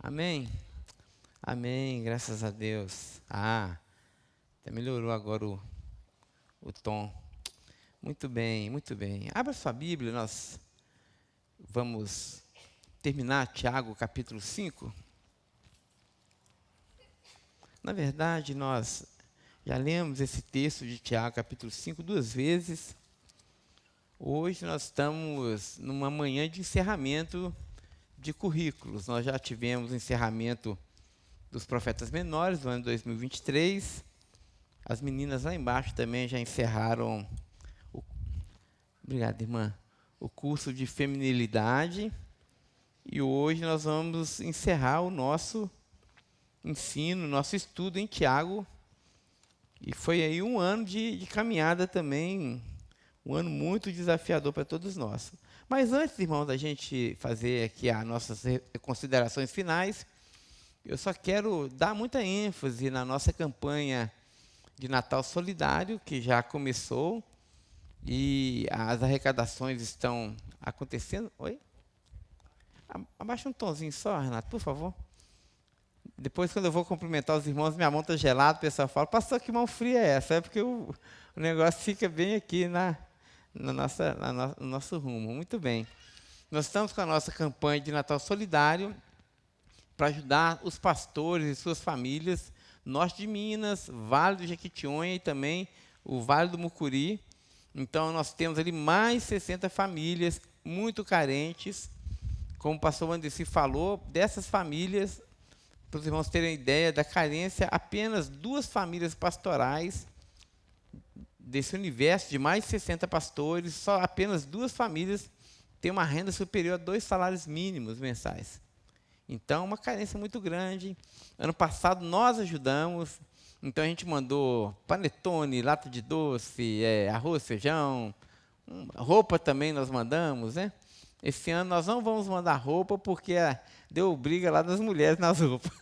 Amém? Amém, graças a Deus. Até melhorou agora o tom. Muito bem, muito bem. Abra sua Bíblia, nós vamos terminar Tiago capítulo 5. Na verdade, nós já lemos esse texto de Tiago capítulo 5 duas vezes. Hoje nós estamos numa manhã de encerramento de currículos. Nós já tivemos o encerramento dos profetas menores do ano 2023. As meninas lá embaixo também já encerraram, obrigado, irmã, o curso de feminilidade. E hoje nós vamos encerrar o nosso ensino, nosso estudo em Tiago. E foi aí um ano de caminhada também, um ano muito desafiador para todos nós. Mas antes, irmãos, da gente fazer aqui as nossas considerações finais, eu só quero dar muita ênfase na nossa campanha de Natal Solidário, que já começou, e as arrecadações estão acontecendo. Oi? Abaixa um tonzinho só, Renato, por favor. Depois, quando eu vou cumprimentar os irmãos, minha mão está gelada, o pessoal fala, pastor, que mão fria é essa? É porque o negócio fica bem aqui no nosso rumo. Muito bem. Nós estamos com a nossa campanha de Natal Solidário para ajudar os pastores e suas famílias, norte de Minas, Vale do Jequitinhonha e também o Vale do Mucuri. Então, nós temos ali mais 60 famílias muito carentes. Como o pastor Wandeci falou, dessas famílias, para os irmãos terem ideia da carência, apenas 2 famílias pastorais desse universo de mais de 60 pastores, só apenas 2 famílias têm uma renda superior a 2 salários mínimos mensais. Então, uma carência muito grande. Ano passado, nós ajudamos. Então, a gente mandou panetone, lata de doce, arroz, feijão, roupa também nós mandamos, né? Esse ano, nós não vamos mandar roupa, porque deu briga lá das mulheres nas roupas.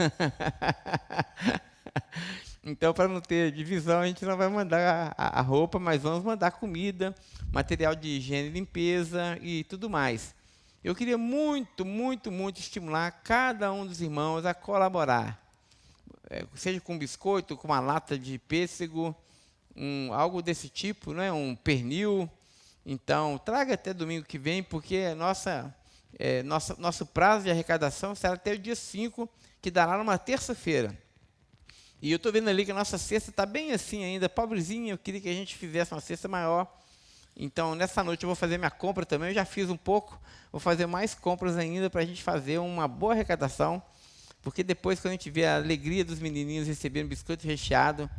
Então, para não ter divisão, a gente não vai mandar a roupa, mas vamos mandar comida, material de higiene e limpeza e tudo mais. Eu queria muito, muito, muito estimular cada um dos irmãos a colaborar, seja com biscoito, com uma lata de pêssego, algo desse tipo, né? Um pernil. Então, traga até domingo que vem, porque nosso prazo de arrecadação será até o dia 5, que dará numa terça-feira. E eu estou vendo ali que a nossa cesta está bem assim ainda, pobrezinha. Eu queria que a gente fizesse uma cesta maior. Então, nessa noite eu vou fazer minha compra também. Eu já fiz um pouco, vou fazer mais compras ainda para a gente fazer uma boa arrecadação. Porque depois, quando a gente vê a alegria dos menininhos recebendo biscoito recheado,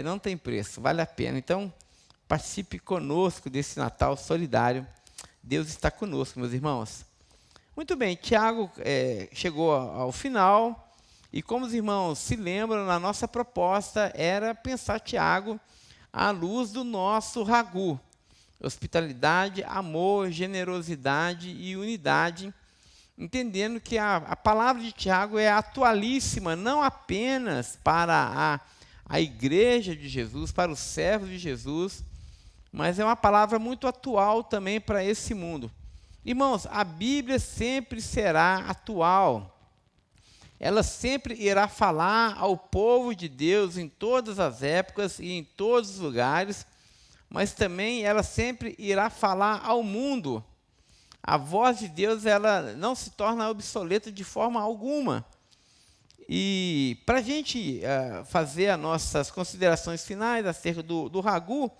não tem preço, vale a pena. Então, participe conosco desse Natal solidário. Deus está conosco, meus irmãos. Muito bem, Tiago chegou ao final. E como os irmãos se lembram, a nossa proposta era pensar Tiago à luz do nosso ragu: hospitalidade, amor, generosidade e unidade, entendendo que a palavra de Tiago é atualíssima, não apenas para a igreja de Jesus, para os servos de Jesus, mas é uma palavra muito atual também para esse mundo. Irmãos, a Bíblia sempre será atual. Ela sempre irá falar ao povo de Deus em todas as épocas e em todos os lugares, mas também ela sempre irá falar ao mundo. A voz de Deus, ela não se torna obsoleta de forma alguma. E para a gente fazer as nossas considerações finais acerca do ragu,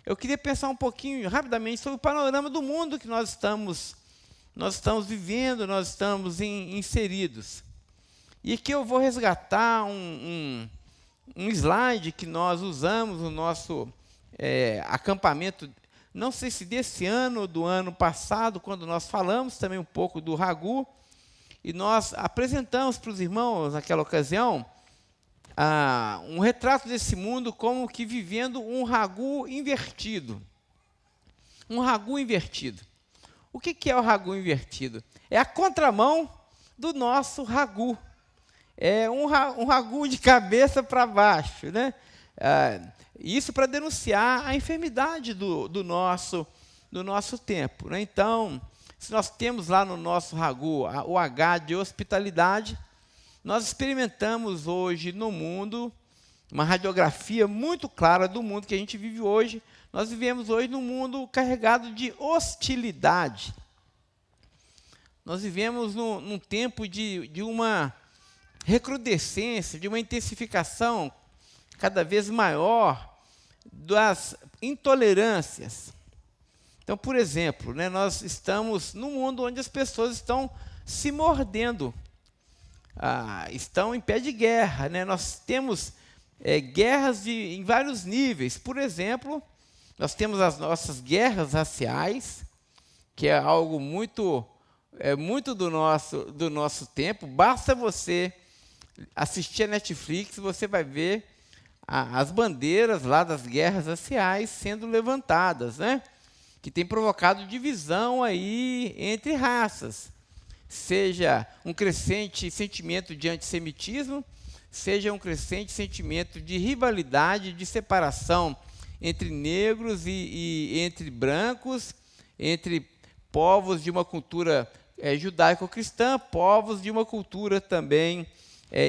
eu queria pensar um pouquinho rapidamente sobre o panorama do mundo que nós estamos vivendo, nós estamos inseridos. E aqui eu vou resgatar um slide que nós usamos no nosso acampamento, não sei se desse ano ou do ano passado, quando nós falamos também um pouco do ragu, e nós apresentamos para os irmãos, naquela ocasião, um retrato desse mundo como que vivendo um ragu invertido. Um ragu invertido. O que é o ragu invertido? É a contramão do nosso ragu. É um ragu de cabeça para baixo, né? Isso para denunciar a enfermidade do nosso tempo, né? Então, se nós temos lá no nosso Ragu o H de hospitalidade, nós experimentamos hoje no mundo uma radiografia muito clara do mundo que a gente vive hoje. Nós vivemos hoje num mundo carregado de hostilidade. Nós vivemos num tempo de uma recrudescência, de uma intensificação cada vez maior das intolerâncias. Então, por exemplo, nós estamos num mundo onde as pessoas estão se mordendo, estão em pé de guerra. Nós temos guerras em vários níveis. Por exemplo, nós temos as nossas guerras raciais, que é algo muito do nosso tempo. Basta você assistir a Netflix, você vai ver as bandeiras lá das guerras raciais sendo levantadas, que tem provocado divisão aí entre raças. Seja um crescente sentimento de antissemitismo, seja um crescente sentimento de rivalidade, de separação entre negros e entre brancos, entre povos de uma cultura judaico-cristã, povos de uma cultura também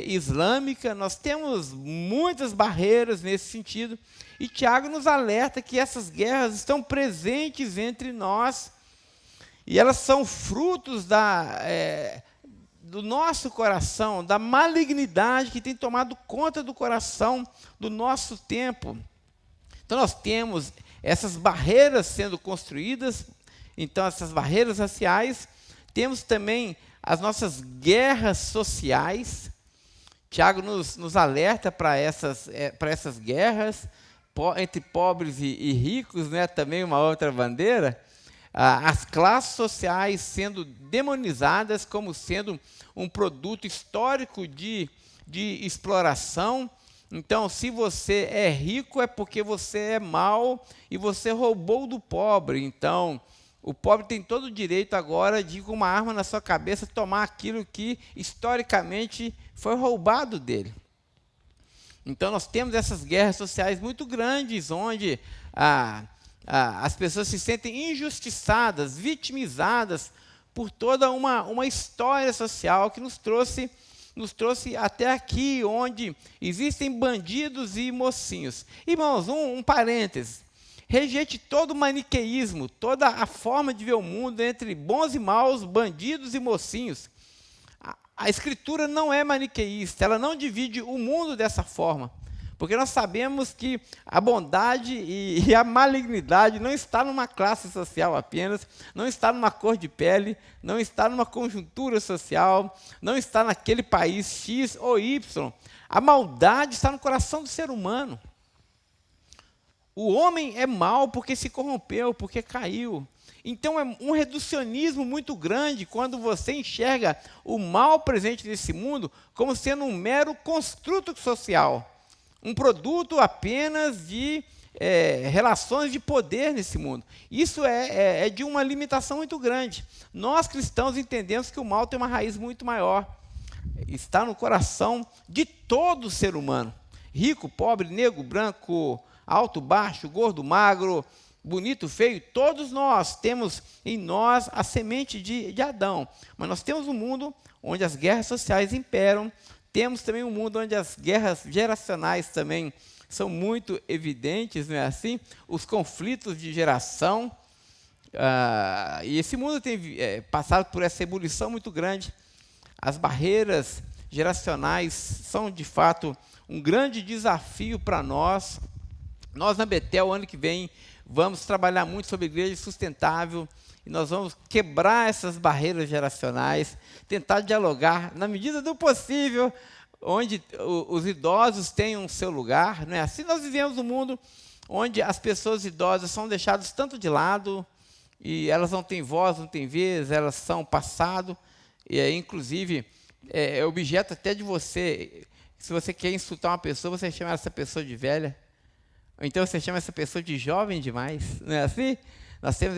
islâmica. Nós temos muitas barreiras nesse sentido, e Tiago nos alerta que essas guerras estão presentes entre nós, e elas são frutos do nosso coração, da malignidade que tem tomado conta do coração do nosso tempo. Então nós temos essas barreiras sendo construídas, então essas barreiras raciais, temos também as nossas guerras sociais. Tiago nos alerta para essas guerras entre pobres e ricos, também uma outra bandeira. As classes sociais sendo demonizadas como sendo um produto histórico de exploração. Então, se você é rico, é porque você é mau e você roubou do pobre. Então, o pobre tem todo o direito agora de, com uma arma na sua cabeça, tomar aquilo que historicamente foi roubado dele. Então, nós temos essas guerras sociais muito grandes, onde as pessoas se sentem injustiçadas, vitimizadas por toda uma história social que nos trouxe até aqui, onde existem bandidos e mocinhos. Irmãos, um parêntese. Rejeite todo o maniqueísmo, toda a forma de ver o mundo entre bons e maus, bandidos e mocinhos. A Escritura não é maniqueísta, ela não divide o mundo dessa forma. Porque nós sabemos que a bondade e a malignidade não está numa classe social apenas, não está numa cor de pele, não está numa conjuntura social, não está naquele país X ou Y. A maldade está no coração do ser humano. O homem é mau porque se corrompeu, porque caiu. Então é um reducionismo muito grande quando você enxerga o mal presente nesse mundo como sendo um mero construto social. Um produto apenas de relações de poder nesse mundo. Isso é de uma limitação muito grande. Nós, cristãos, entendemos que o mal tem uma raiz muito maior. Está no coração de todo ser humano. Rico, pobre, negro, branco, alto, baixo, gordo, magro, bonito, feio. Todos nós temos em nós a semente de Adão. Mas nós temos um mundo onde as guerras sociais imperam. Temos também um mundo onde as guerras geracionais também são muito evidentes, não é assim? Os conflitos de geração. E esse mundo tem passado por essa ebulição muito grande. As barreiras geracionais são, de fato, um grande desafio para nós. Nós, na Betel, ano que vem, vamos trabalhar muito sobre a igreja sustentável, e nós vamos quebrar essas barreiras geracionais, tentar dialogar, na medida do possível, onde os idosos tenham seu lugar. Não é assim? Nós vivemos um mundo onde as pessoas idosas são deixadas tanto de lado, e elas não têm voz, não têm vez, elas são passado, e inclusive é objeto até de você. Se você quer insultar uma pessoa, você chama essa pessoa de velha. Ou então você chama essa pessoa de jovem demais. Não é assim? Nós temos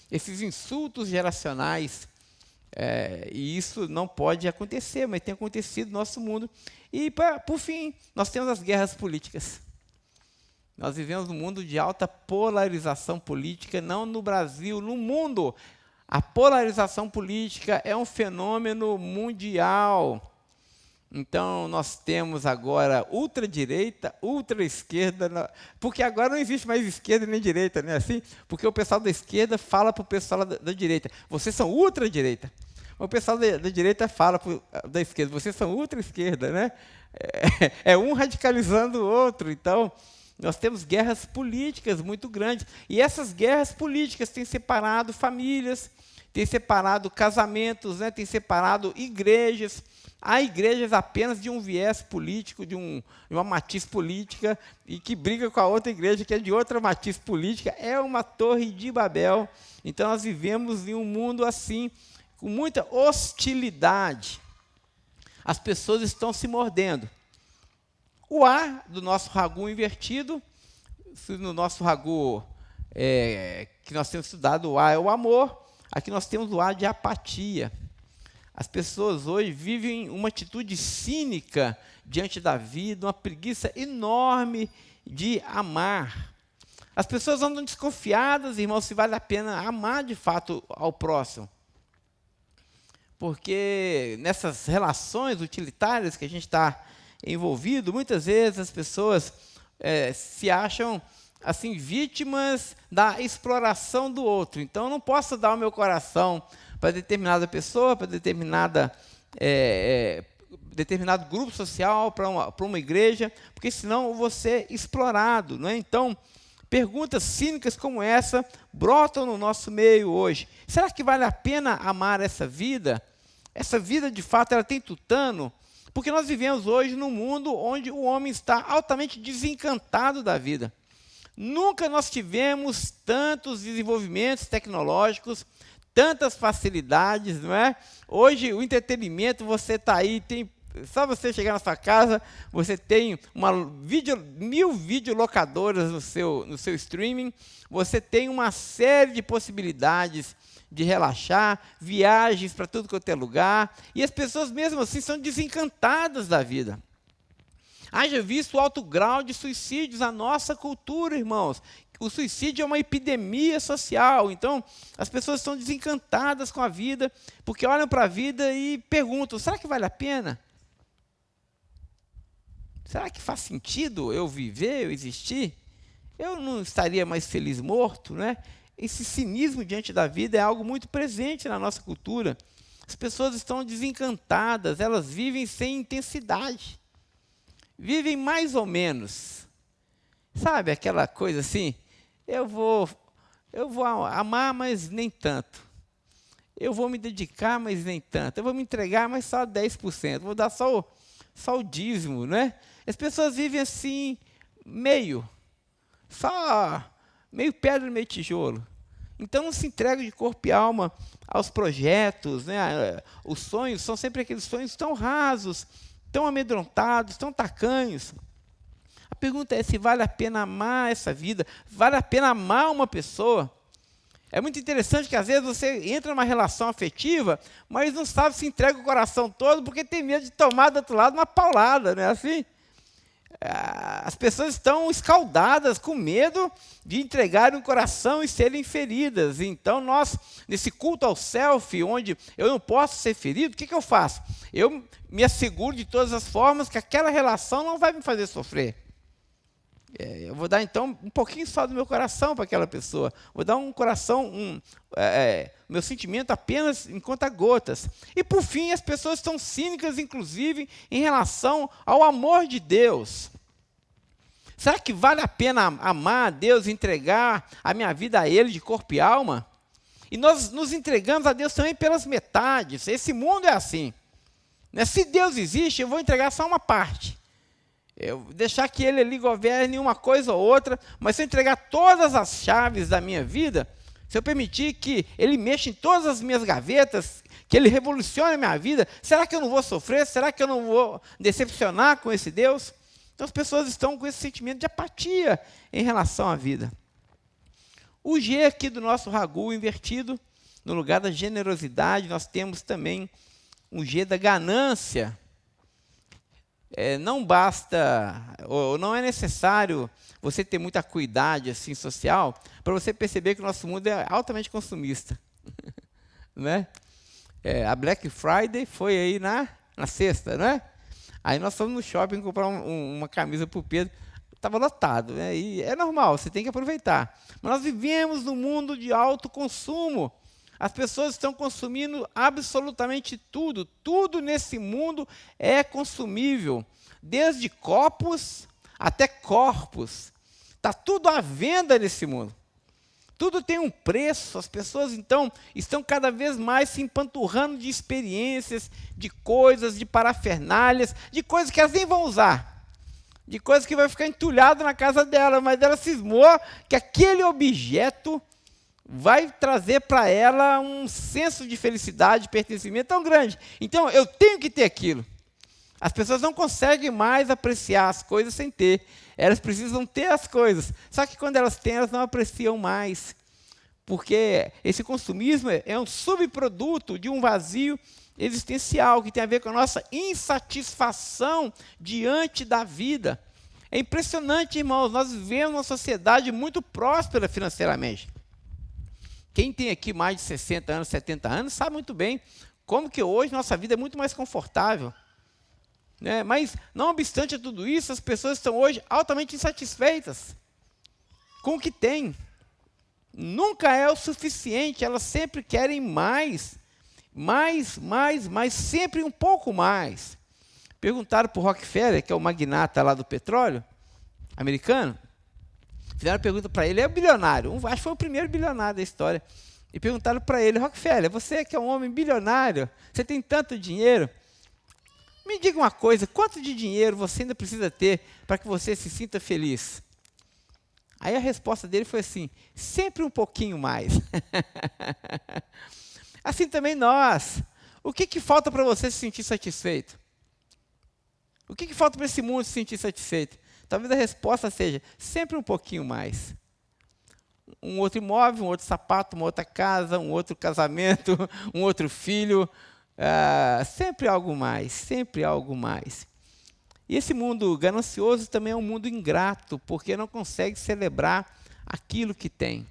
esses insultos geracionais. E isso não pode acontecer, mas tem acontecido no nosso mundo. E, por fim, nós temos as guerras políticas. Nós vivemos num mundo de alta polarização política, não no Brasil, no mundo. A polarização política é um fenômeno mundial. Então, nós temos agora ultradireita, ultraesquerda, porque agora não existe mais esquerda nem direita, né? Assim, porque o pessoal da esquerda fala para o pessoal da direita, vocês são ultradireita. O pessoal da direita fala da esquerda, vocês são ultra-esquerda, né? É um radicalizando o outro. Então, nós temos guerras políticas muito grandes. E essas guerras políticas têm separado famílias, têm separado casamentos, né? Têm separado igrejas. Há igrejas apenas de um viés político, de uma matiz política, e que briga com a outra igreja que é de outra matiz política. É uma torre de Babel. Então, nós vivemos em um mundo assim, com muita hostilidade. As pessoas estão se mordendo. O A do nosso ragu invertido, no nosso ragu que nós temos estudado, o A é o amor. Aqui nós temos o A de apatia. As pessoas hoje vivem uma atitude cínica diante da vida, uma preguiça enorme de amar. As pessoas andam desconfiadas, irmãos, se vale a pena amar de fato ao próximo. Porque nessas relações utilitárias que a gente está envolvido, muitas vezes as pessoas se acham assim vítimas da exploração do outro. Então, eu não posso dar o meu coração para determinada pessoa, para determinado grupo social, para uma igreja, porque senão eu vou ser explorado, não é? Então, perguntas cínicas como essa brotam no nosso meio hoje. Será que vale a pena amar essa vida? Essa vida, de fato, ela tem tutano? Porque nós vivemos hoje num mundo onde o homem está altamente desencantado da vida. Nunca nós tivemos tantos desenvolvimentos tecnológicos, tantas facilidades, não é? Hoje, o entretenimento, você está aí, só você chegar na sua casa, você tem 1000 videolocadoras no seu streaming, você tem uma série de possibilidades de relaxar, viagens para tudo quanto é lugar, e as pessoas mesmo assim são desencantadas da vida. Haja visto o alto grau de suicídios na nossa cultura, irmãos. O suicídio é uma epidemia social, então as pessoas estão desencantadas com a vida, porque olham para a vida e perguntam, será que vale a pena? Será que faz sentido eu viver, eu existir? Eu não estaria mais feliz morto, né? Esse cinismo diante da vida é algo muito presente na nossa cultura. As pessoas estão desencantadas, elas vivem sem intensidade. Vivem mais ou menos. Sabe aquela coisa assim? Eu vou amar, mas nem tanto. Eu vou me dedicar, mas nem tanto. Eu vou me entregar, mas só 10%. Vou dar só o dízimo, né? As pessoas vivem assim, meio pedra, meio tijolo. Então, não se entrega de corpo e alma aos projetos, né? Os sonhos são sempre aqueles sonhos tão rasos, tão amedrontados, tão tacanhos. A pergunta é se vale a pena amar essa vida, vale a pena amar uma pessoa. É muito interessante que às vezes você entra numa relação afetiva, mas não sabe se entrega o coração todo, porque tem medo de tomar do outro lado uma paulada, não é assim? As pessoas estão escaldadas com medo de entregarem o coração e serem feridas. Então, nós, nesse culto ao self, onde eu não posso ser ferido, o que eu faço? Eu me asseguro de todas as formas que aquela relação não vai me fazer sofrer. Eu vou dar, então, um pouquinho só do meu coração para aquela pessoa. Vou dar um coração, meu sentimento apenas em conta-gotas. E, por fim, as pessoas estão cínicas, inclusive, em relação ao amor de Deus. Será que vale a pena amar a Deus, entregar a minha vida a Ele de corpo e alma? E nós nos entregamos a Deus também pelas metades. Esse mundo é assim. Né? Se Deus existe, eu vou entregar só uma parte. Eu deixar que Ele ali governe uma coisa ou outra, mas se eu entregar todas as chaves da minha vida, se eu permitir que Ele mexa em todas as minhas gavetas, que Ele revolucione a minha vida, será que eu não vou sofrer? Será que eu não vou decepcionar com esse Deus? Então as pessoas estão com esse sentimento de apatia em relação à vida. O G aqui do nosso ragu invertido, no lugar da generosidade, nós temos também um G da ganância. Não basta, ou não é necessário você ter muita acuidade assim, social para você perceber que o nosso mundo é altamente consumista. né? A Black Friday foi aí na sexta, né? Aí nós fomos no shopping comprar uma camisa para o Pedro. Estava lotado, né? E é normal, você tem que aproveitar. Mas nós vivemos num mundo de alto consumo. As pessoas estão consumindo absolutamente tudo. Tudo nesse mundo é consumível. Desde copos até corpos. Está tudo à venda nesse mundo. Tudo tem um preço. As pessoas, então, estão cada vez mais se empanturrando de experiências, de coisas, de parafernálias, de coisas que elas nem vão usar. De coisas que vai ficar entulhado na casa dela, mas ela cismou que aquele objeto vai trazer para ela um senso de felicidade, de pertencimento tão grande. Então, eu tenho que ter aquilo. As pessoas não conseguem mais apreciar as coisas sem ter. Elas precisam ter as coisas. Só que quando elas têm, elas não apreciam mais. Porque esse consumismo é um subproduto de um vazio existencial, que tem a ver com a nossa insatisfação diante da vida. É impressionante, irmãos, nós vivemos uma sociedade muito próspera financeiramente. Quem tem aqui mais de 60 anos, 70 anos, sabe muito bem como que hoje nossa vida é muito mais confortável. Né? Mas, não obstante a tudo isso, as pessoas estão hoje altamente insatisfeitas com o que têm. Nunca é o suficiente, elas sempre querem mais. Mais, sempre um pouco mais. Perguntaram para o Rockefeller, que é o magnata lá do petróleo americano, fizeram a pergunta para ele, é o bilionário, acho que foi o primeiro bilionário da história, e perguntaram para ele, Rockefeller, você que é um homem bilionário, você tem tanto dinheiro, me diga uma coisa, quanto de dinheiro você ainda precisa ter para que você se sinta feliz? Aí a resposta dele foi assim, sempre um pouquinho mais. Assim também nós. O que falta para você se sentir satisfeito? O que falta para esse mundo se sentir satisfeito? Talvez a resposta seja sempre um pouquinho mais. Um outro imóvel, um outro sapato, uma outra casa, um outro casamento, um outro filho. Sempre algo mais, sempre algo mais. E esse mundo ganancioso também é um mundo ingrato, porque não consegue celebrar aquilo que tem.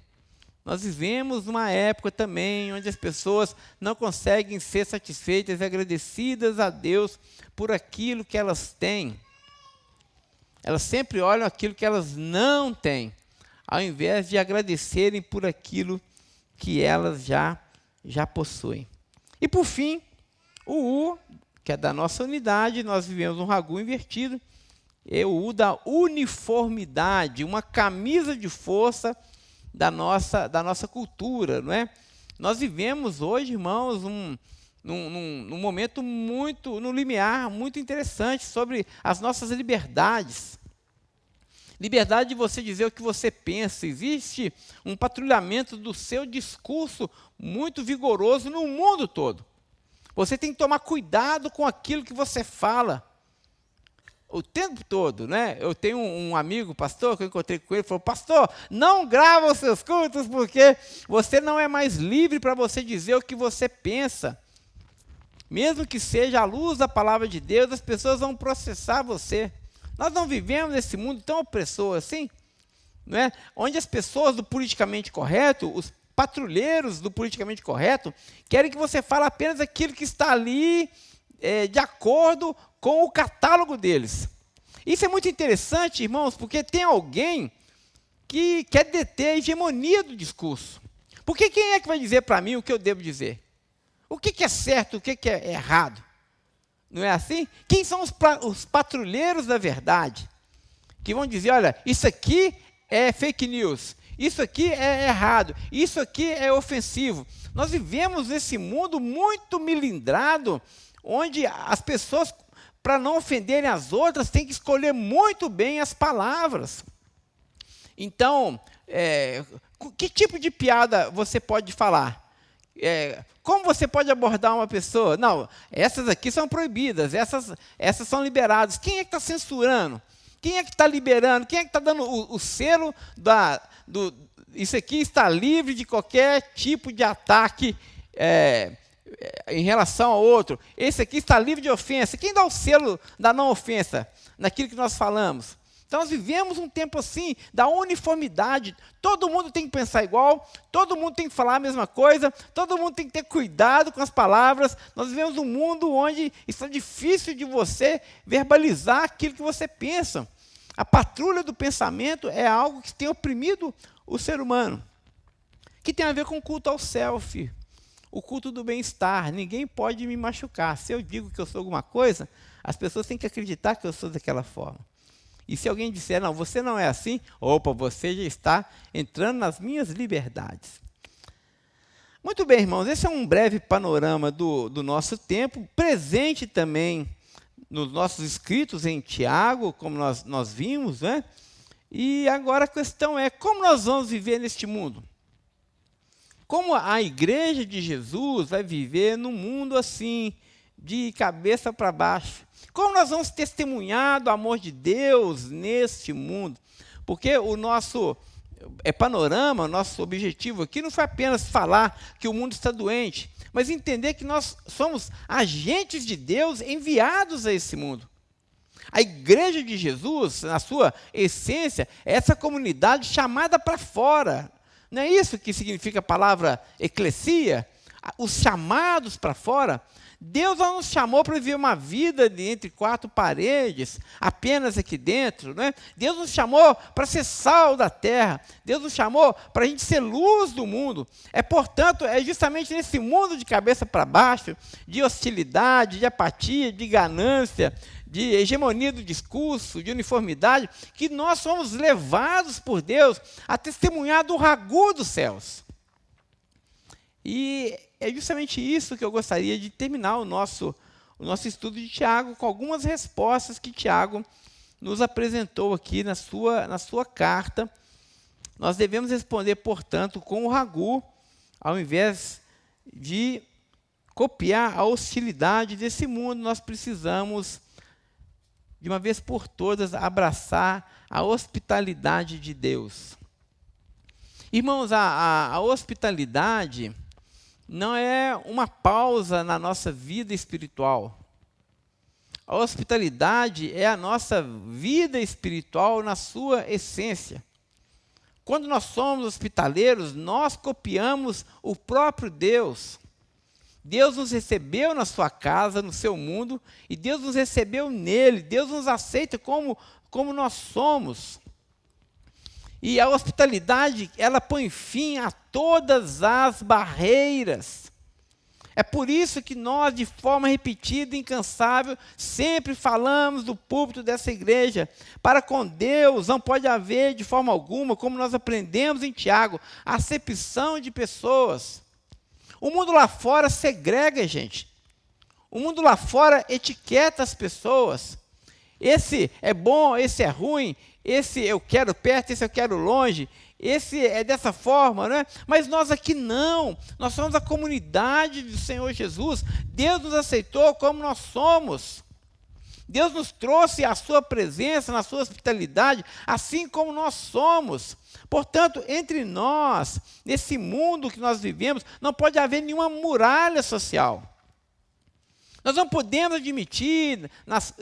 Nós vivemos numa época também onde as pessoas não conseguem ser satisfeitas e agradecidas a Deus por aquilo que elas têm. Elas sempre olham aquilo que elas não têm, ao invés de agradecerem por aquilo que elas já possuem. E por fim, o U, que é da nossa unidade, nós vivemos um ragu invertido, é o U da uniformidade, uma camisa de força da nossa cultura, não é? Nós vivemos hoje, irmãos, num momento muito, no limiar, muito interessante sobre as nossas liberdades. Liberdade de você dizer o que você pensa. Existe um patrulhamento do seu discurso muito vigoroso no mundo todo. Você tem que tomar cuidado com aquilo que você fala. O tempo todo, né? Eu tenho um amigo, pastor, que eu encontrei com ele, falou, pastor, não grava os seus cultos, porque você não é mais livre para você dizer o que você pensa. Mesmo que seja à luz da palavra de Deus, as pessoas vão processar você. Nós não vivemos nesse mundo tão opressor assim, não é? Onde as pessoas do politicamente correto, os patrulheiros do politicamente correto, querem que você fale apenas aquilo que está ali, de acordo com o catálogo deles. Isso é muito interessante, irmãos, porque tem alguém que quer deter a hegemonia do discurso. Porque quem é que vai dizer para mim o que eu devo dizer? O que é certo, o que é errado? Não é assim? Quem são os patrulheiros da verdade? Que vão dizer, olha, isso aqui é fake news, isso aqui é errado, isso aqui é ofensivo. Nós vivemos nesse mundo muito milindrado, onde as pessoas, para não ofenderem as outras, têm que escolher muito bem as palavras. Então, que tipo de piada você pode falar? Como você pode abordar uma pessoa? Não, essas aqui são proibidas, essas são liberadas. Quem é que está censurando? Quem é que está liberando? Quem é que está dando o selo isso aqui está livre de qualquer tipo de ataque em relação ao outro. Esse aqui está livre de ofensa. Quem dá o selo da não ofensa naquilo que nós falamos? Então nós vivemos um tempo assim, da uniformidade. Todo mundo tem que pensar igual, todo mundo tem que falar a mesma coisa, todo mundo tem que ter cuidado com as palavras. Nós vivemos um mundo onde está difícil de você verbalizar aquilo que você pensa. A patrulha do pensamento é algo que tem oprimido o ser humano, que tem a ver com o culto ao self, o culto do bem-estar. Ninguém pode me machucar. Se eu digo que eu sou alguma coisa, as pessoas têm que acreditar que eu sou daquela forma. E se alguém disser, não, você não é assim, opa, você já está entrando nas minhas liberdades. Muito bem, irmãos, esse é um breve panorama do nosso tempo, presente também nos nossos escritos em Tiago, como nós vimos, né? E agora a questão é, como nós vamos viver neste mundo? Como a igreja de Jesus vai viver num mundo assim, de cabeça para baixo? Como nós vamos testemunhar do amor de Deus neste mundo? Porque o nosso panorama, o nosso objetivo aqui não foi apenas falar que o mundo está doente, mas entender que nós somos agentes de Deus enviados a esse mundo. A igreja de Jesus, na sua essência, é essa comunidade chamada para fora. Não é isso que significa a palavra eclesia? Os chamados para fora. Deus não nos chamou para viver uma vida entre quatro paredes, apenas aqui dentro, né? Deus nos chamou para ser sal da terra. Deus nos chamou para a gente ser luz do mundo. Portanto, é justamente nesse mundo de cabeça para baixo, de hostilidade, de apatia, de ganância, de hegemonia do discurso, de uniformidade, que nós somos levados por Deus a testemunhar do ragu dos céus. E é justamente isso que eu gostaria de terminar o nosso estudo de Tiago, com algumas respostas que Tiago nos apresentou aqui na sua carta. Nós devemos responder, portanto, com o ragu, ao invés de copiar a hostilidade desse mundo. Nós precisamos, de uma vez por todas, abraçar a hospitalidade de Deus. Irmãos, a hospitalidade não é uma pausa na nossa vida espiritual. A hospitalidade é a nossa vida espiritual na sua essência. Quando nós somos hospitaleiros, nós copiamos o próprio Deus. Deus nos recebeu na sua casa, no seu mundo, e Deus nos recebeu nele. Deus nos aceita como nós somos. E a hospitalidade, ela põe fim a todas as barreiras. É por isso que nós, de forma repetida e incansável, sempre falamos do púlpito dessa igreja. Para com Deus não pode haver, de forma alguma, como nós aprendemos em Tiago, acepção de pessoas. O mundo lá fora segrega, gente. O mundo lá fora etiqueta as pessoas. Esse é bom, esse é ruim, esse eu quero perto, esse eu quero longe, esse é dessa forma, né? Mas nós aqui não, nós somos a comunidade do Senhor Jesus. Deus nos aceitou como nós somos. Deus nos trouxe a sua presença, na sua hospitalidade, assim como nós somos. Portanto, entre nós, nesse mundo que nós vivemos, não pode haver nenhuma muralha social. Nós não podemos admitir,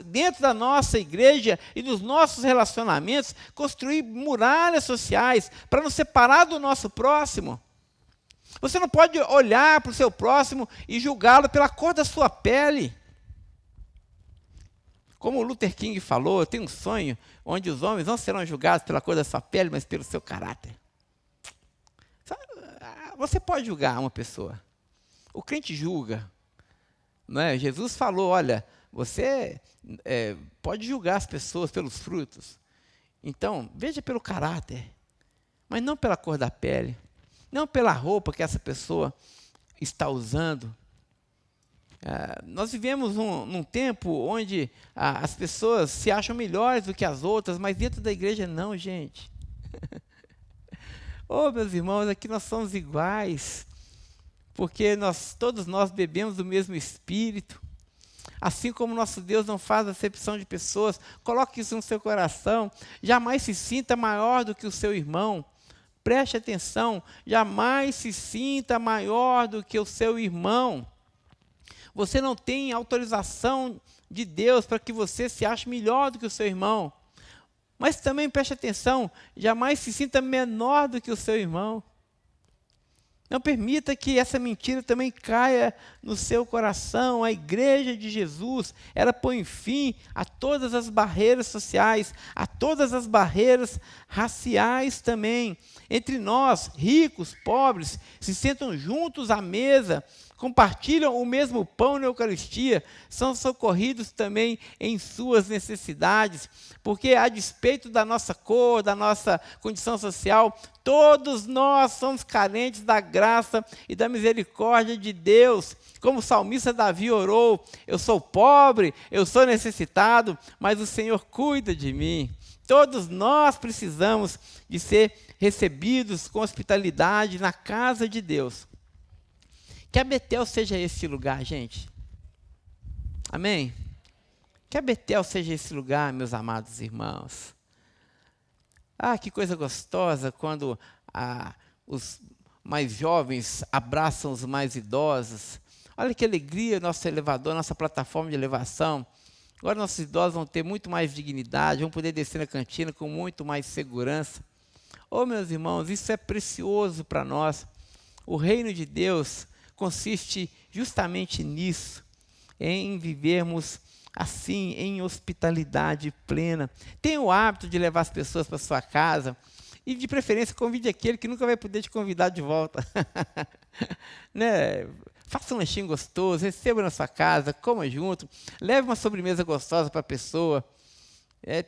dentro da nossa igreja e dos nossos relacionamentos, construir muralhas sociais para nos separar do nosso próximo. Você não pode olhar para o seu próximo e julgá-lo pela cor da sua pele. Como o Luther King falou, eu tenho um sonho onde os homens não serão julgados pela cor da sua pele, mas pelo seu caráter. Você pode julgar uma pessoa. O crente julga. Não é? Jesus falou, olha, você pode julgar as pessoas pelos frutos. Então, veja pelo caráter, mas não pela cor da pele, não pela roupa que essa pessoa está usando. Nós vivemos num tempo onde as pessoas se acham melhores do que as outras, mas dentro da igreja não, gente. Meus irmãos, aqui nós somos iguais. Porque todos nós bebemos do mesmo Espírito. Assim como nosso Deus não faz acepção de pessoas, coloque isso no seu coração. Jamais se sinta maior do que o seu irmão. Preste atenção, jamais se sinta maior do que o seu irmão. Você não tem autorização de Deus para que você se ache melhor do que o seu irmão. Mas também preste atenção, jamais se sinta menor do que o seu irmão. Não permita que essa mentira também caia no seu coração. A igreja de Jesus, ela põe fim a todas as barreiras sociais, a todas as barreiras raciais também. Entre nós, ricos, pobres, se sentam juntos à mesa, compartilham o mesmo pão na Eucaristia, são socorridos também em suas necessidades, porque a despeito da nossa cor, da nossa condição social, todos nós somos carentes da graça e da misericórdia de Deus. Como o salmista Davi orou, eu sou pobre, eu sou necessitado, mas o Senhor cuida de mim. Todos nós precisamos de ser recebidos com hospitalidade na casa de Deus. Que a Betel seja esse lugar, gente. Amém? Que a Betel seja esse lugar, meus amados irmãos. Ah, que coisa gostosa quando os mais jovens abraçam os mais idosos. Olha que alegria nosso elevador, nossa plataforma de elevação. Agora nossos idosos vão ter muito mais dignidade, vão poder descer na cantina com muito mais segurança. Oh, meus irmãos, isso é precioso para nós. O reino de Deus consiste justamente nisso, em vivermos assim, em hospitalidade plena. Tenha o hábito de levar as pessoas para sua casa e, de preferência, convide aquele que nunca vai poder te convidar de volta. Né? Faça um lanchinho gostoso, receba na sua casa, coma junto, leve uma sobremesa gostosa para a pessoa.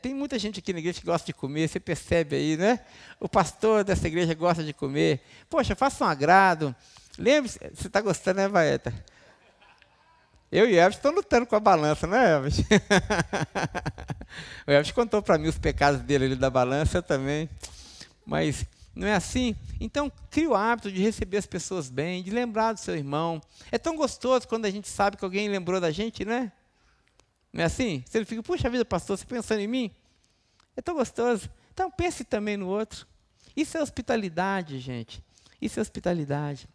Tem muita gente aqui na igreja que gosta de comer, você percebe aí, né? O pastor dessa igreja gosta de comer. Poxa, faça um agrado. Lembre-se, você está gostando, né, Baeta? Eu e o Elvis estamos lutando com a balança, não é, Elvis? O Elvis contou para mim os pecados dele ali da balança, eu também. Mas não é assim? Então, crie o hábito de receber as pessoas bem, de lembrar do seu irmão. É tão gostoso quando a gente sabe que alguém lembrou da gente, né? Não é assim? Você fica, puxa vida, pastor, você pensando em mim? É tão gostoso. Então, pense também no outro. Isso é hospitalidade, gente. Isso é hospitalidade.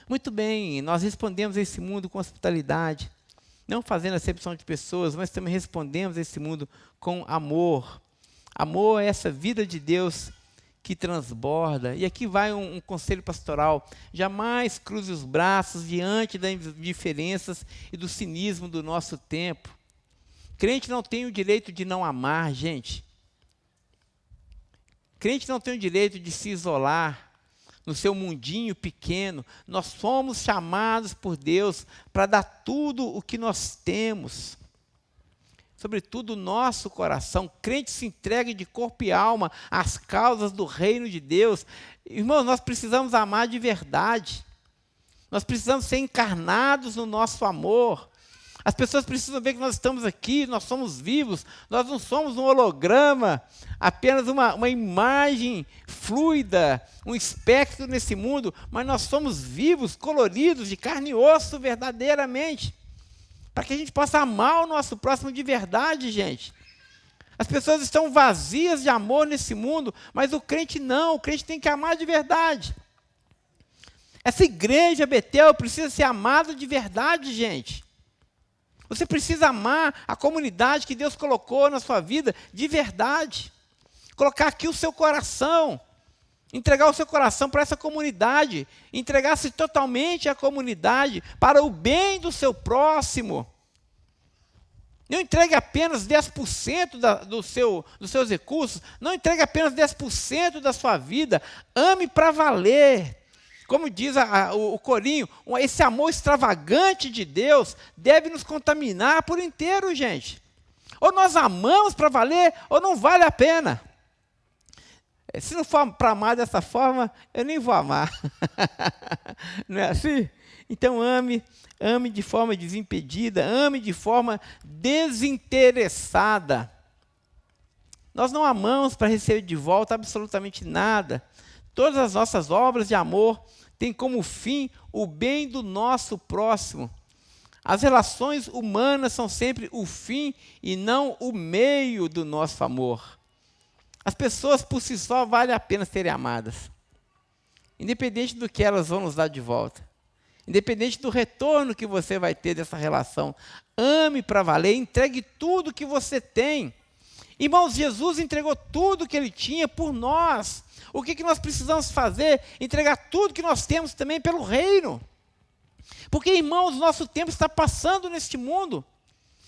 Muito bem, nós respondemos a esse mundo com hospitalidade, não fazendo acepção de pessoas, mas também respondemos a esse mundo com amor. Amor é essa vida de Deus que transborda. E aqui vai um conselho pastoral: jamais cruze os braços diante das diferenças e do cinismo do nosso tempo. Crente não tem o direito de não amar, gente. Crente não tem o direito de se isolar no seu mundinho pequeno. Nós somos chamados por Deus para dar tudo o que nós temos, sobretudo o nosso coração. Crente se entrega de corpo e alma às causas do reino de Deus. Irmãos, nós precisamos amar de verdade. Nós precisamos ser encarnados no nosso amor. As pessoas precisam ver que nós estamos aqui, nós somos vivos, nós não somos um holograma, apenas uma imagem fluida, um espectro nesse mundo, mas nós somos vivos, coloridos, de carne e osso verdadeiramente, para que a gente possa amar o nosso próximo de verdade, gente. As pessoas estão vazias de amor nesse mundo, mas o crente não, o crente tem que amar de verdade. Essa igreja Betel precisa ser amada de verdade, gente. Você precisa amar a comunidade que Deus colocou na sua vida de verdade. Colocar aqui o seu coração, entregar o seu coração para essa comunidade, entregar-se totalmente à comunidade para o bem do seu próximo. Não entregue apenas 10% dos seus recursos, não entregue apenas 10% da sua vida, ame para valer. Como diz o corinho, esse amor extravagante de Deus deve nos contaminar por inteiro, gente. Ou nós amamos para valer, ou não vale a pena. Se não for para amar dessa forma, eu nem vou amar. Não é assim? Então ame de forma desimpedida, ame de forma desinteressada. Nós não amamos para receber de volta absolutamente nada. Todas as nossas obras de amor têm como fim o bem do nosso próximo. As relações humanas são sempre o fim e não o meio do nosso amor. As pessoas por si só valem a pena serem amadas, independente do que elas vão nos dar de volta, independente do retorno que você vai ter dessa relação. Ame para valer, entregue tudo que você tem. Irmãos, Jesus entregou tudo que ele tinha por nós. O que nós precisamos fazer? Entregar tudo que nós temos também pelo reino. Porque, irmãos, nosso tempo está passando neste mundo.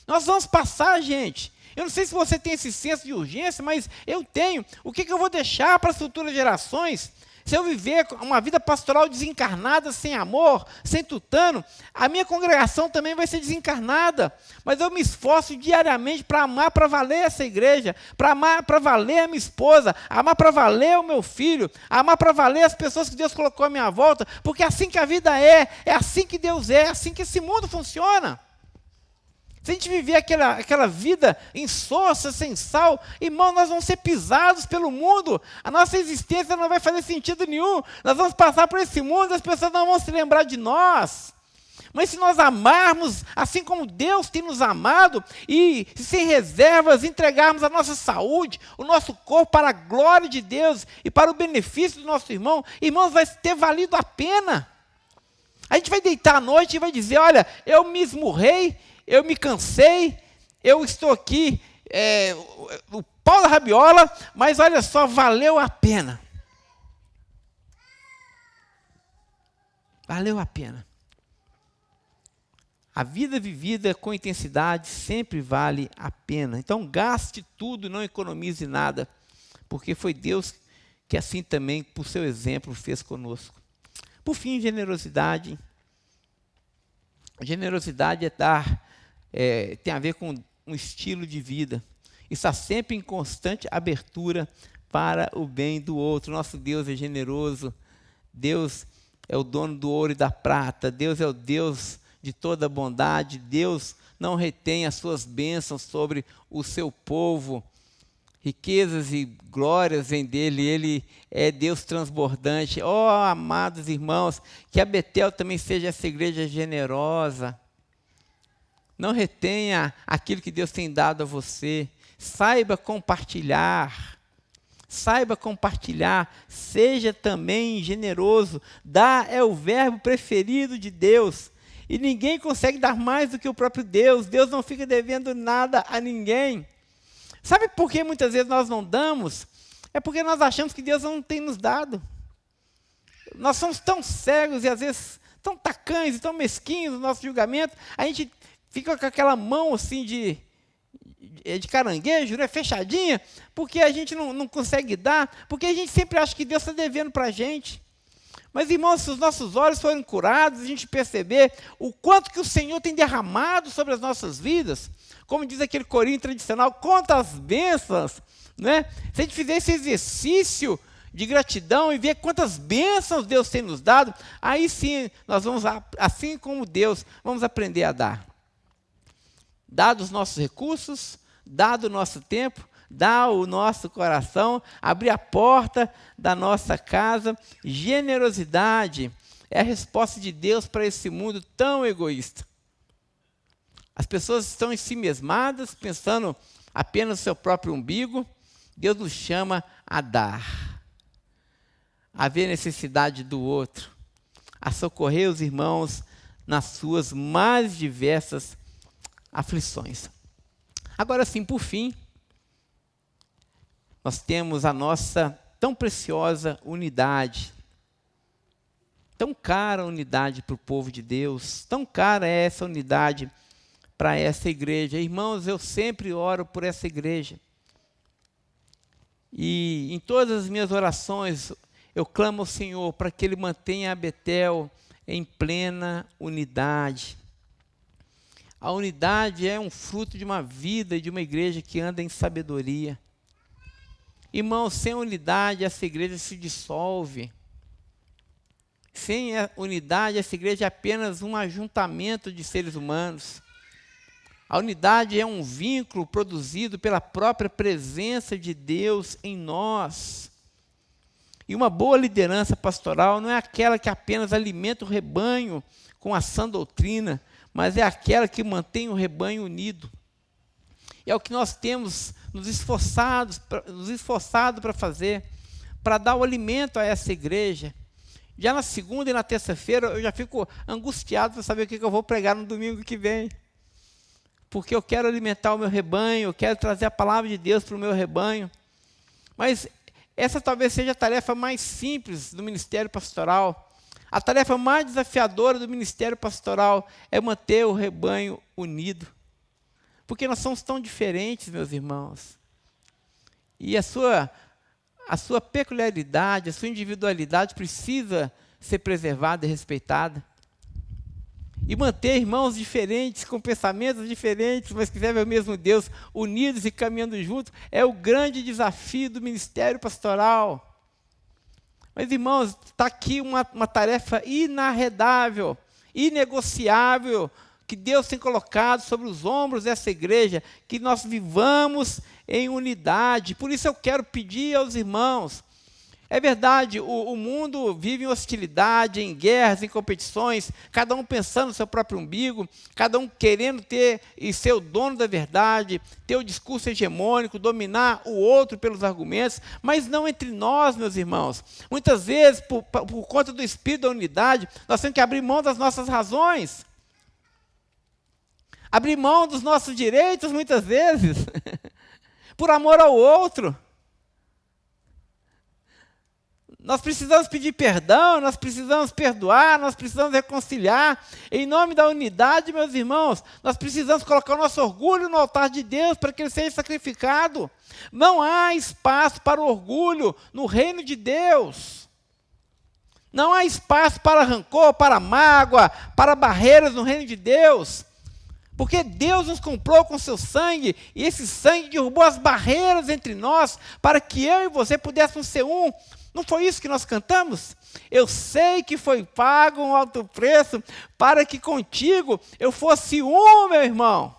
Nós vamos passar, gente. Eu não sei se você tem esse senso de urgência, mas eu tenho. O que eu vou deixar para as futuras gerações? Se eu viver uma vida pastoral desencarnada, sem amor, sem tutano, a minha congregação também vai ser desencarnada. Mas eu me esforço diariamente para amar para valer essa igreja, para amar para valer a minha esposa, amar para valer o meu filho, amar para valer as pessoas que Deus colocou à minha volta, porque é assim que a vida é assim que Deus é assim que esse mundo funciona. Se a gente viver aquela vida insossa, sem sal, irmão, nós vamos ser pisados pelo mundo. A nossa existência não vai fazer sentido nenhum. Nós vamos passar por esse mundo e as pessoas não vão se lembrar de nós. Mas se nós amarmos, assim como Deus tem nos amado, e sem reservas entregarmos a nossa saúde, o nosso corpo para a glória de Deus e para o benefício do nosso irmão, irmãos, vai ter valido a pena. A gente vai deitar à noite e vai dizer, olha, eu me esmurrei, eu me cansei, eu estou aqui, o pau da rabiola, mas olha só, valeu a pena. Valeu a pena. A vida vivida com intensidade sempre vale a pena. Então gaste tudo, não economize nada, porque foi Deus que assim também, por seu exemplo, fez conosco. Por fim, generosidade. Generosidade é dar... tem a ver com um estilo de vida. Está sempre em constante abertura para o bem do outro. Nosso Deus é generoso. Deus é o dono do ouro e da prata. Deus é o Deus de toda bondade. Deus não retém as suas bênçãos sobre o seu povo. Riquezas e glórias vêm dele. Ele é Deus transbordante. Oh, amados irmãos, que a Betel também seja essa igreja generosa. Não retenha aquilo que Deus tem dado a você. Saiba compartilhar. Saiba compartilhar. Seja também generoso. Dar é o verbo preferido de Deus. E ninguém consegue dar mais do que o próprio Deus. Deus não fica devendo nada a ninguém. Sabe por que muitas vezes nós não damos? É porque nós achamos que Deus não tem nos dado. Nós somos tão cegos e às vezes tão tacanhos e tão mesquinhos no nosso julgamento. A gente fica com aquela mão assim de caranguejo, né, fechadinha, porque a gente não consegue dar, porque a gente sempre acha que Deus está devendo para a gente. Mas, irmãos, se os nossos olhos forem curados, a gente perceber o quanto que o Senhor tem derramado sobre as nossas vidas, como diz aquele corinho tradicional, quantas bênçãos, né? Se a gente fizer esse exercício de gratidão e ver quantas bênçãos Deus tem nos dado, aí sim, nós vamos, assim como Deus, vamos aprender a dar. Dado os nossos recursos, dado o nosso tempo, dá o nosso coração, abrir a porta da nossa casa. Generosidade é a resposta de Deus para esse mundo tão egoísta. As pessoas estão em si mesmadas, pensando apenas no seu próprio umbigo. Deus nos chama a dar, a ver a necessidade do outro, a socorrer os irmãos nas suas mais diversas aflições. Agora sim, por fim, nós temos a nossa tão preciosa unidade, tão cara a unidade para o povo de Deus, tão cara é essa unidade para essa igreja. Irmãos, eu sempre oro por essa igreja. E em todas as minhas orações, eu clamo ao Senhor para que Ele mantenha a Betel em plena unidade. A unidade é um fruto de uma vida e de uma igreja que anda em sabedoria. Irmãos, sem unidade essa igreja se dissolve. Sem a unidade essa igreja é apenas um ajuntamento de seres humanos. A unidade é um vínculo produzido pela própria presença de Deus em nós. E uma boa liderança pastoral não é aquela que apenas alimenta o rebanho com a sã doutrina, mas é aquela que mantém o rebanho unido. E é o que nós temos nos esforçado para fazer, para dar o alimento a essa igreja. Já na segunda e na terça-feira eu já fico angustiado para saber o que eu vou pregar no domingo que vem. porque eu quero alimentar o meu rebanho, eu quero trazer a palavra de Deus para o meu rebanho. Mas essa talvez seja a tarefa mais simples do ministério pastoral. A tarefa mais desafiadora do ministério pastoral é manter o rebanho unido. Porque nós somos tão diferentes, meus irmãos. E a sua peculiaridade, a sua individualidade precisa ser preservada e respeitada. E manter irmãos diferentes, com pensamentos diferentes, mas que servem ao mesmo Deus, unidos e caminhando juntos, é o grande desafio do ministério pastoral. Mas, irmãos, está aqui uma tarefa inarredável, inegociável, que Deus tem colocado sobre os ombros dessa igreja, que nós vivamos em unidade. Por isso eu quero pedir aos irmãos. É verdade, o mundo vive em hostilidade, em guerras, em competições, cada um pensando no seu próprio umbigo, cada um querendo ter e ser o dono da verdade, ter o discurso hegemônico, dominar o outro pelos argumentos, mas não entre nós, meus irmãos. Muitas vezes, por conta do espírito da unidade, nós temos que abrir mão das nossas razões, abrir mão dos nossos direitos, muitas vezes, por amor ao outro. Nós precisamos pedir perdão, nós precisamos perdoar, nós precisamos reconciliar. Em nome da unidade, meus irmãos, nós precisamos colocar o nosso orgulho no altar de Deus para que ele seja sacrificado. Não há espaço para o orgulho no reino de Deus. Não há espaço para rancor, para mágoa, para barreiras no reino de Deus. Porque Deus nos comprou com seu sangue, e esse sangue derrubou as barreiras entre nós, para que eu e você pudéssemos ser um. Não foi isso que nós cantamos? Eu sei que foi pago um alto preço para que contigo eu fosse um, meu irmão.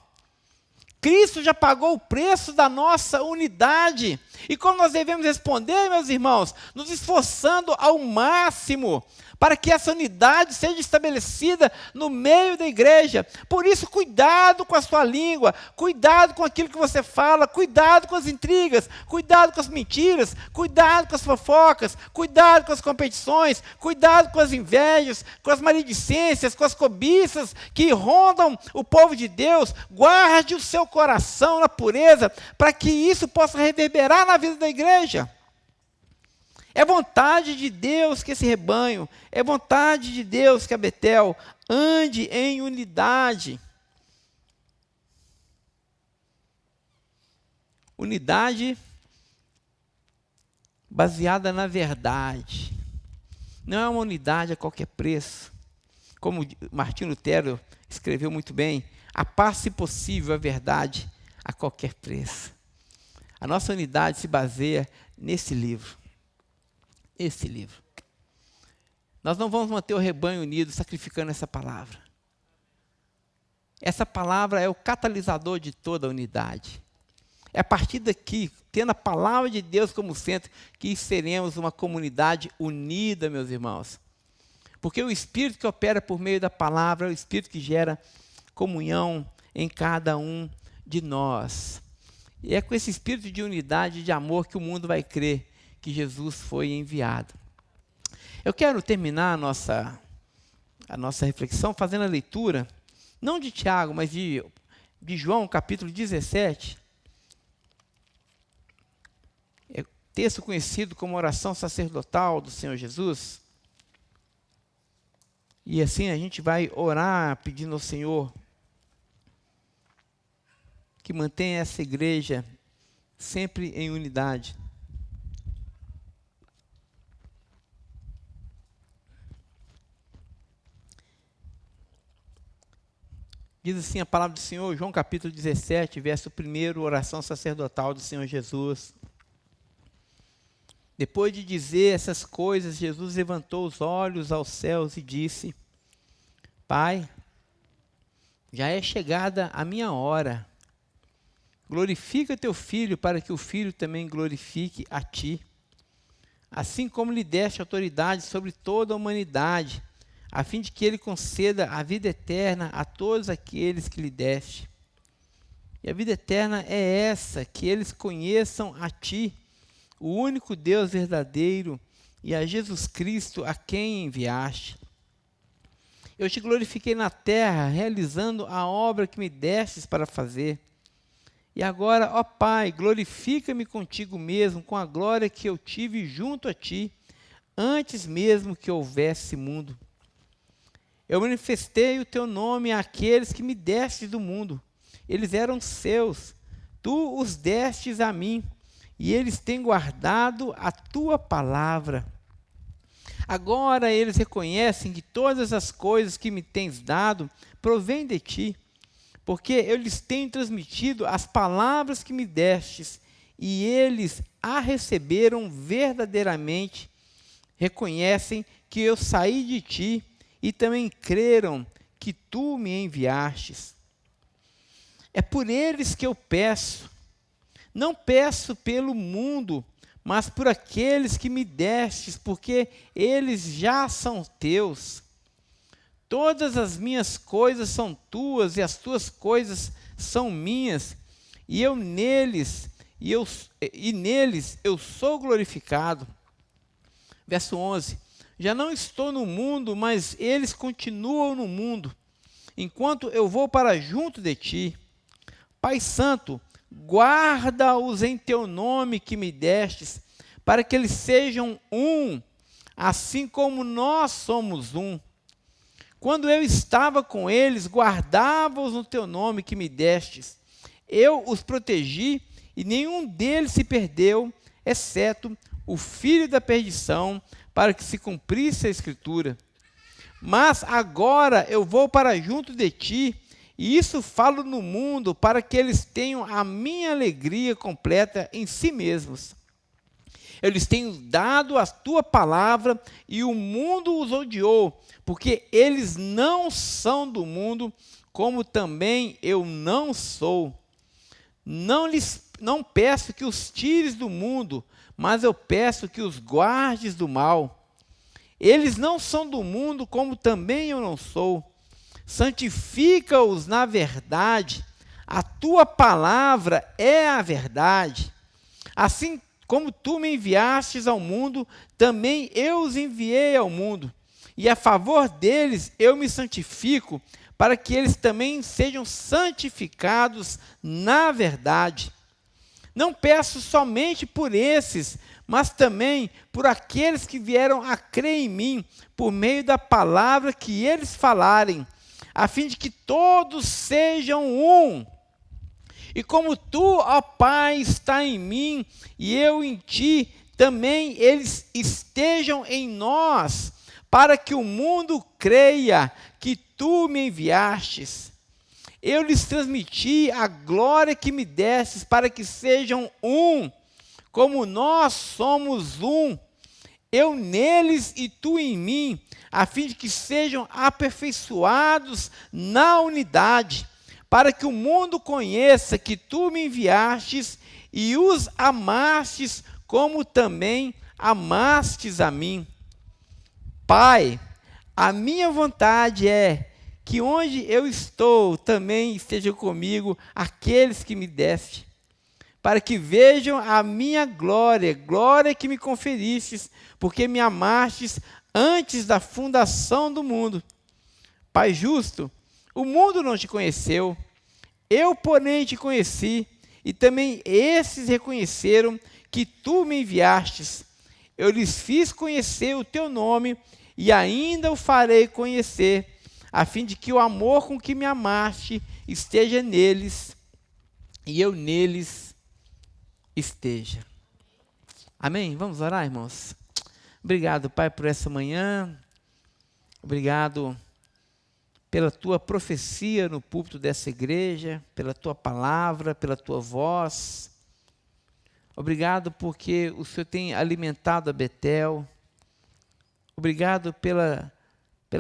Cristo já pagou o preço da nossa unidade. E como nós devemos responder, meus irmãos? Nos esforçando ao máximo para que essa unidade seja estabelecida no meio da igreja. Por isso, cuidado com a sua língua, cuidado com aquilo que você fala, cuidado com as intrigas, cuidado com as mentiras, cuidado com as fofocas, cuidado com as competições, cuidado com as invejas, com as maledicências, com as cobiças que rondam o povo de Deus. Guarde o seu coração na pureza, para que isso possa reverberar na vida da igreja. É vontade de Deus que esse rebanho, é vontade de Deus que a Betel ande em unidade. Unidade baseada na verdade. Não é uma unidade a qualquer preço. Como Martinho Lutero escreveu muito bem, a paz, se possível, a verdade a qualquer preço. A nossa unidade se baseia nesse livro. Esse livro. Nós não vamos manter o rebanho unido sacrificando essa palavra. Essa palavra é o catalisador de toda a unidade. É a partir daqui, tendo a palavra de Deus como centro, que seremos uma comunidade unida, meus irmãos. Porque o Espírito que opera por meio da palavra é o Espírito que gera comunhão em cada um de nós. E é com esse espírito de unidade e de amor que o mundo vai crer que Jesus foi enviado. Eu quero terminar a nossa reflexão fazendo a leitura, não de Tiago, mas de João, capítulo 17. É texto conhecido como oração sacerdotal do Senhor Jesus. E assim a gente vai orar pedindo ao Senhor que mantenha essa igreja sempre em unidade. Diz assim a palavra do Senhor, João capítulo 17, verso 1, oração sacerdotal do Senhor Jesus. Depois de dizer essas coisas, Jesus levantou os olhos aos céus e disse: Pai, já é chegada a minha hora. Glorifica teu filho, para que o filho também glorifique a ti. Assim como lhe deste autoridade sobre toda a humanidade, a fim de que ele conceda a vida eterna a todos aqueles que lhe deste. E a vida eterna é essa, que eles conheçam a ti, o único Deus verdadeiro, e a Jesus Cristo, a quem enviaste. Eu te glorifiquei na terra, realizando a obra que me destes para fazer. E agora, ó Pai, glorifica-me contigo mesmo, com a glória que eu tive junto a ti, antes mesmo que houvesse mundo. Eu manifestei o teu nome àqueles que me deste do mundo. Eles eram seus, tu os destes a mim, e eles têm guardado a tua palavra. Agora eles reconhecem que todas as coisas que me tens dado provêm de ti, porque eu lhes tenho transmitido as palavras que me destes, e eles a receberam verdadeiramente. Reconhecem que eu saí de ti, e também creram que tu me enviastes. É por eles que eu peço. Não peço pelo mundo, mas por aqueles que me destes, porque eles já são teus. Todas as minhas coisas são tuas, e as tuas coisas são minhas, e neles eu sou glorificado. Verso 11. Já não estou no mundo, mas eles continuam no mundo, enquanto eu vou para junto de ti. Pai Santo, guarda-os em teu nome que me destes, para que eles sejam um, assim como nós somos um. Quando eu estava com eles, guardava-os no teu nome que me destes. Eu os protegi, e nenhum deles se perdeu, exceto o filho da perdição, para que se cumprisse a Escritura. Mas agora eu vou para junto de ti, e isso falo no mundo, para que eles tenham a minha alegria completa em si mesmos. Eu lhes tenho dado a tua palavra, e o mundo os odiou, porque eles não são do mundo, como também eu não sou. Não peço que os tires do mundo, mas eu peço que os guardes do mal. Eles não são do mundo, como também eu não sou. Santifica-os na verdade. A tua palavra é a verdade. Assim como tu me enviastes ao mundo, também eu os enviei ao mundo. E a favor deles eu me santifico, para que eles também sejam santificados na verdade. Não peço somente por esses, mas também por aqueles que vieram a crer em mim, por meio da palavra que eles falarem, a fim de que todos sejam um. E como tu, ó Pai, está em mim e eu em ti, também eles estejam em nós, para que o mundo creia que tu me enviastes. Eu lhes transmiti a glória que me destes, para que sejam um, como nós somos um, eu neles e tu em mim, a fim de que sejam aperfeiçoados na unidade, para que o mundo conheça que tu me enviastes e os amastes, como também amastes a mim. Pai, a minha vontade é que onde eu estou também estejam comigo aqueles que me deste, para que vejam a minha glória, glória que me conferistes, porque me amastes antes da fundação do mundo. Pai justo, o mundo não te conheceu, eu, porém, te conheci, e também esses reconheceram que tu me enviastes. Eu lhes fiz conhecer o teu nome, e ainda o farei conhecer, a fim de que o amor com que me amaste esteja neles, e eu neles esteja. Amém? Vamos orar, irmãos? Obrigado, Pai, por essa manhã. Obrigado pela tua profecia no púlpito dessa igreja, pela tua palavra, pela tua voz. Obrigado porque o Senhor tem alimentado a Betel. Obrigado pela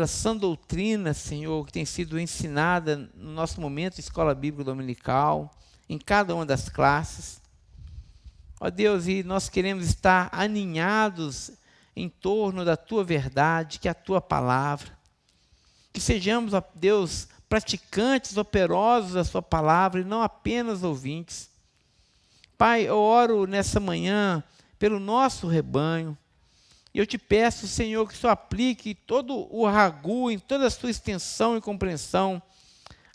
sã doutrina, Senhor, que tem sido ensinada no nosso momento de escola bíblica dominical, em cada uma das classes. Ó Deus, e nós queremos estar aninhados em torno da tua verdade, que é a tua palavra. Que sejamos, ó Deus, praticantes operosos da sua palavra e não apenas ouvintes. Pai, eu oro nessa manhã pelo nosso rebanho. E eu te peço, Senhor, que o Senhor aplique todo o ragu, em toda a sua extensão e compreensão,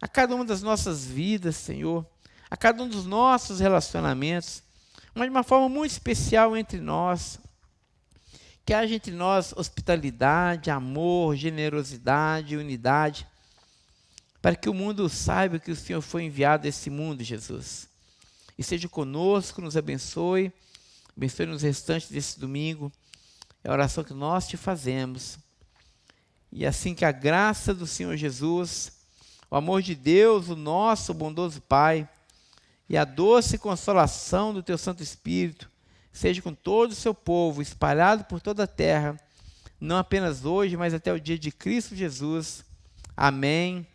a cada uma das nossas vidas, Senhor, a cada um dos nossos relacionamentos, mas de uma forma muito especial entre nós. Que haja entre nós hospitalidade, amor, generosidade, unidade, para que o mundo saiba que o Senhor foi enviado a esse mundo, Jesus. E seja conosco, nos abençoe nos restantes desse domingo. É a oração que nós te fazemos. E assim que a graça do Senhor Jesus, o amor de Deus, o nosso bondoso Pai, e a doce consolação do teu Santo Espírito, seja com todo o seu povo, espalhado por toda a terra, não apenas hoje, mas até o dia de Cristo Jesus. Amém,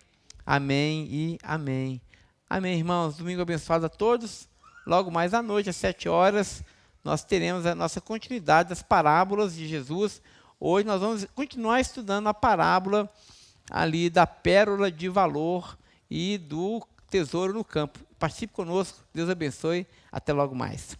amém e amém. Amém, irmãos. Domingo abençoado a todos. Logo mais à noite, às 7h, nós teremos a nossa continuidade das parábolas de Jesus. Hoje nós vamos continuar estudando a parábola ali da pérola de valor e do tesouro no campo. Participe conosco. Deus abençoe. Até logo mais.